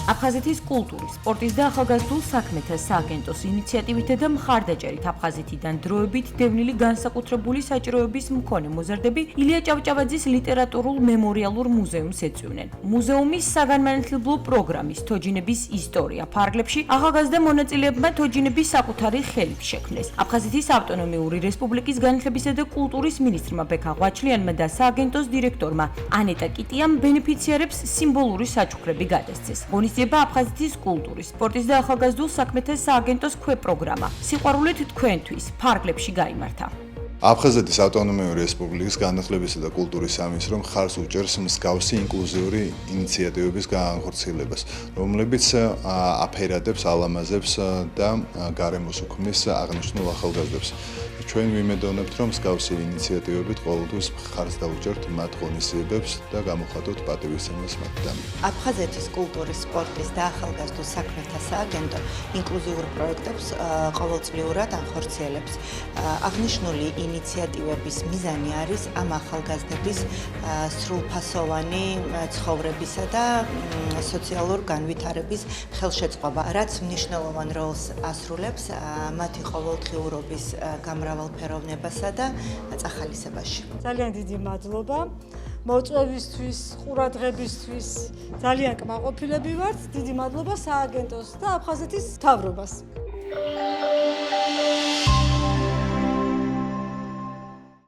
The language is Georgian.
აფხაზეთის კულტურის, სპორტის და ახალგაზრდულ საქმეთა სააგენტოს ინიციატივით და მხარდაჭერით აფხაზეთიდან დროებით დევნილი განსაკუთრებული საჭიროების მქონე მოზარდები ილია ჭავჭავაძის ლიტერატურულ მემორიალურ მუზეუმს ეწვივნენ. მუზეუმის საგანმანათლებლო პროგრამის თოჯინების ისტორია ფარგლებში ახალგაზრდა მონაწილეებმა თოჯინების საკუთარი ხელით შექმნეს. აფხაზეთის ავტონომიური რესპუბლიკის განათლებისა და კულტურის მინისტრმა ბექა ღვაჩლიანმა და სააგენტოს დირექტორმა ანეტა კიტიამ ბენეფიციარებს სიმბოლური საჩუქრები გადასცეს. ღონისძიება აფხაზეთის კულტურის, სპორტის და ახალგაზრდულ საქმეთა სააგენტოს ქვეპროგრამა. სიყვარულით თქვენთვის ფარგლებში გაიმართა. აფხაზეთის ავტონომიური რესპუბლიკის განათლებისა და კულტურის სამინისტრო მხარს უჭერს მსგავსი ინკლუზიური ინიციატივების განხორციელებას, რომლებიც აფერადებს, ალამაზებს და გარემოს უქმნის აღნიშნულ ახალგაზრდებს. ჩვენ ვიმედოვნებთ, რომ მსგავსი ინიციატივებით ყოველთვის მხარს დაუჭერთ მათ ღონისძიებებს და გამოხატოთ პატივისცემას მათთან. აფხაზეთის კულტურის, სპორტის და ახალგაზრდულ საქმეთა სააგენტო ინკლუზიურ პროექტებს ყოველწლიურად ახორციელებს. აღნიშნული ინიციატივების მიზანი არის ამ ახალგაზრდების სრულფასოვანი ცხოვრებისა და სოციალურ განვითარების ხელშეწყობა, რაც მნიშვნელოვან როლს ასრულებს მათი ყოველდღიურობის გამრავალფეროვნებასა და წახალისებაში. ძალიან დიდი მადლობა მოწვევისთვის, ყურადღებისთვის. ძალიან კმაყოფილები ვართ. დიდი მადლობა სააგენტოს და აფხაზეთის მთავრობას.